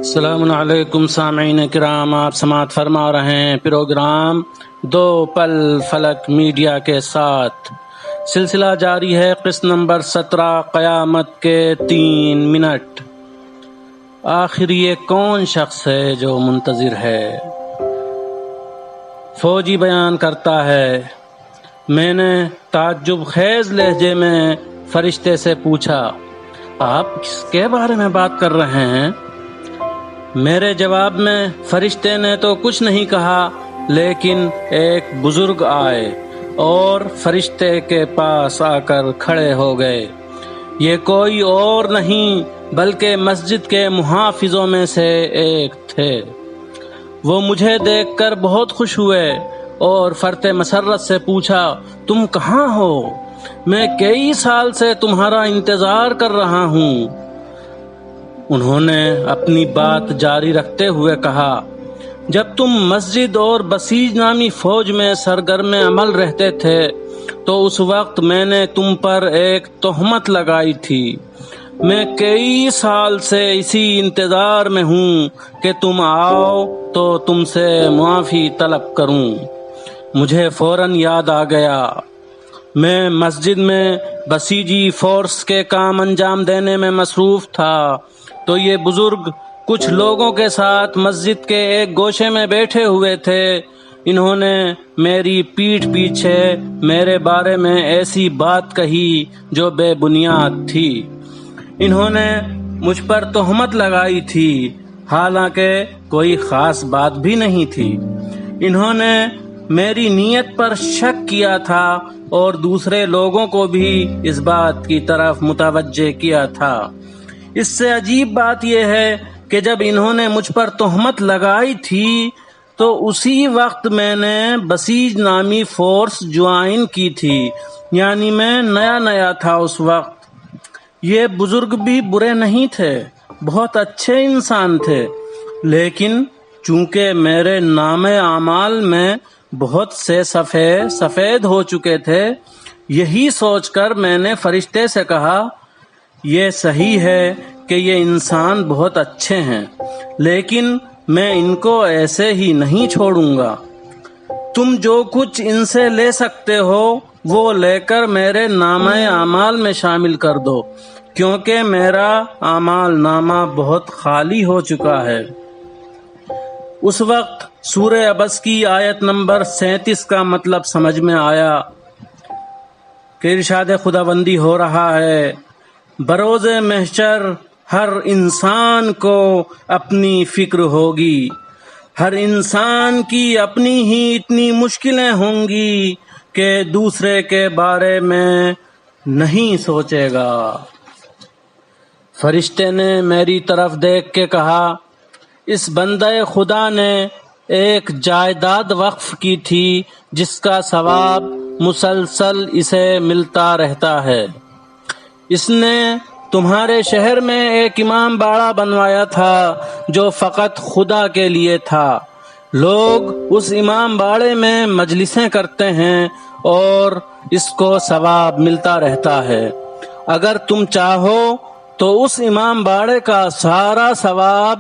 السلام علیکم سامعین کرام، آپ سماعت فرما رہے ہیں پروگرام دو پل فلک میڈیا کے ساتھ۔ سلسلہ جاری ہے، قسط نمبر 17، قیامت کے 3 منٹ۔ آخر یہ کون شخص ہے جو منتظر ہے؟ فوجی بیان کرتا ہے، میں نے تعجب خیز لہجے میں فرشتے سے پوچھا، آپ کس کے بارے میں بات کر رہے ہیں؟ میرے جواب میں فرشتے نے تو کچھ نہیں کہا، لیکن ایک بزرگ آئے اور فرشتے کے پاس آ کر کھڑے ہو گئے۔ یہ کوئی اور نہیں بلکہ مسجد کے محافظوں میں سے ایک تھے۔ وہ مجھے دیکھ کر بہت خوش ہوئے اور فرط مسرت سے پوچھا، تم کہاں ہو؟ میں کئی سال سے تمہارا انتظار کر رہا ہوں۔ انہوں نے اپنی بات جاری رکھتے ہوئے کہا، جب تم مسجد اور بسیج نامی فوج میں سرگرم عمل رہتے تھے تو اس وقت میں نے تم پر ایک تہمت لگائی تھی۔ میں کئی سال سے اسی انتظار میں ہوں کہ تم آؤ تو تم سے معافی طلب کروں۔ مجھے فوراً یاد آ گیا، میں مسجد میں بسیجی فورس کے کام انجام دینے میں مصروف تھا تو یہ بزرگ کچھ لوگوں کے ساتھ مسجد کے ایک گوشے میں بیٹھے ہوئے تھے۔ انہوں نے میری پیٹھ پیچھے میرے بارے میں ایسی بات کہی جو بے بنیاد تھی۔ انہوں نے مجھ پر تہمت لگائی تھی، حالانکہ کوئی خاص بات بھی نہیں تھی۔ انہوں نے میری نیت پر شک کیا تھا اور دوسرے لوگوں کو بھی اس بات کی طرف متوجہ کیا تھا۔ اس سے عجیب بات یہ ہے کہ جب انہوں نے مجھ پر تہمت لگائی تھی تو اسی وقت میں نے بسیج نامی فورس جوائن کی تھی، یعنی میں نیا تھا اس وقت۔ یہ بزرگ بھی برے نہیں تھے، بہت اچھے انسان تھے، لیکن چونکہ میرے نام اعمال میں بہت سے صفحے سفید ہو چکے تھے، یہی سوچ کر میں نے فرشتے سے کہا، یہ صحیح ہے کہ یہ انسان بہت اچھے ہیں، لیکن میں ان کو ایسے ہی نہیں چھوڑوں گا۔ تم جو کچھ ان سے لے سکتے ہو وہ لے کر میرے نامہ اعمال میں شامل کر دو، کیونکہ میرا اعمال نامہ بہت خالی ہو چکا ہے۔ اس وقت سورہ عبس کی آیت نمبر 37 کا مطلب سمجھ میں آیا کہ ارشاد خداوندی ہو رہا ہے، بروز محشر ہر انسان کو اپنی فکر ہوگی، ہر انسان کی اپنی ہی اتنی مشکلیں ہوں گی کہ دوسرے کے بارے میں نہیں سوچے گا۔ فرشتے نے میری طرف دیکھ کے کہا، اس بندہ خدا نے ایک جائیداد وقف کی تھی جس کا ثواب مسلسل اسے ملتا رہتا ہے۔ اس نے تمہارے شہر میں ایک امام باڑہ بنوایا تھا جو فقط خدا کے لیے تھا۔ لوگ اس امام باڑے میں مجلسیں کرتے ہیں اور اس کو ثواب ملتا رہتا ہے۔ اگر تم چاہو تو اس امام باڑے کا سارا ثواب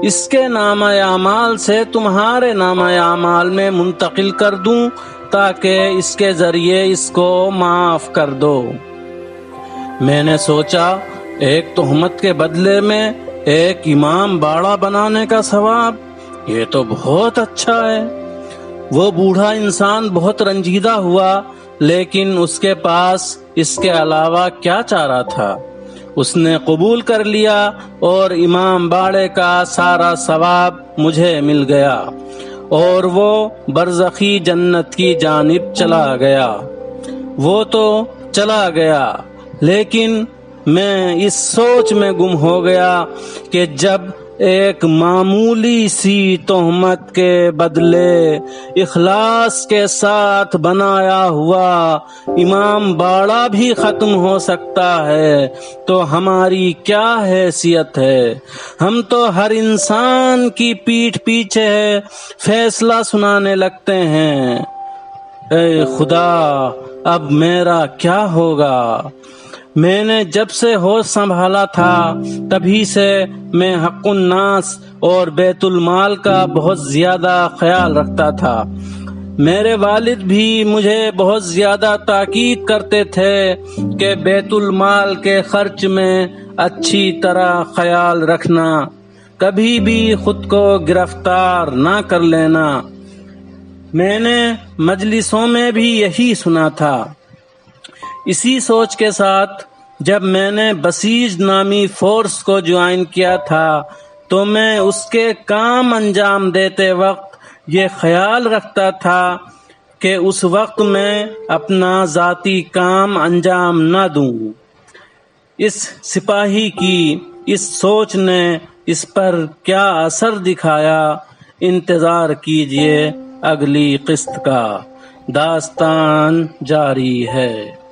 اس کے نامہ اعمال سے تمہارے نامہ اعمال میں منتقل کر دوں تاکہ اس کے ذریعے اس کو معاف کر دو۔ میں نے سوچا، ایک تہمت کے بدلے میں ایک امام باڑہ بنانے کا ثواب، یہ تو بہت اچھا ہے۔ وہ بوڑھا انسان بہت رنجیدہ ہوا، لیکن اس کے پاس اس کے علاوہ کیا چارہ تھا؟ اس نے قبول کر لیا اور امام باڑے کا سارا ثواب مجھے مل گیا اور وہ برزخی جنت کی جانب چلا گیا۔ وہ تو چلا گیا، لیکن میں اس سوچ میں گم ہو گیا کہ جب ایک معمولی سی تہمت کے بدلے اخلاص کے ساتھ بنایا ہوا امام باڑہ بھی ختم ہو سکتا ہے تو ہماری کیا حیثیت ہے؟ ہم تو ہر انسان کی پیٹھ پیچھے فیصلہ سنانے لگتے ہیں۔ اے خدا، اب میرا کیا ہوگا؟ میں نے جب سے ہوش سنبھالا تھا تبھی سے میں حق الناس اور بیت المال کا بہت زیادہ خیال رکھتا تھا۔ میرے والد بھی مجھے بہت زیادہ تاکید کرتے تھے کہ بیت المال کے خرچ میں اچھی طرح خیال رکھنا، کبھی بھی خود کو گرفتار نہ کر لینا۔ میں نے مجلسوں میں بھی یہی سنا تھا۔ اسی سوچ کے ساتھ جب میں نے بسیج نامی فورس کو جوائن کیا تھا تو میں اس کے کام انجام دیتے وقت یہ خیال رکھتا تھا کہ اس وقت میں اپنا ذاتی کام انجام نہ دوں۔ اس سپاہی کی اس سوچ نے اس پر کیا اثر دکھایا، انتظار کیجئے اگلی قسط کا۔ داستان جاری ہے۔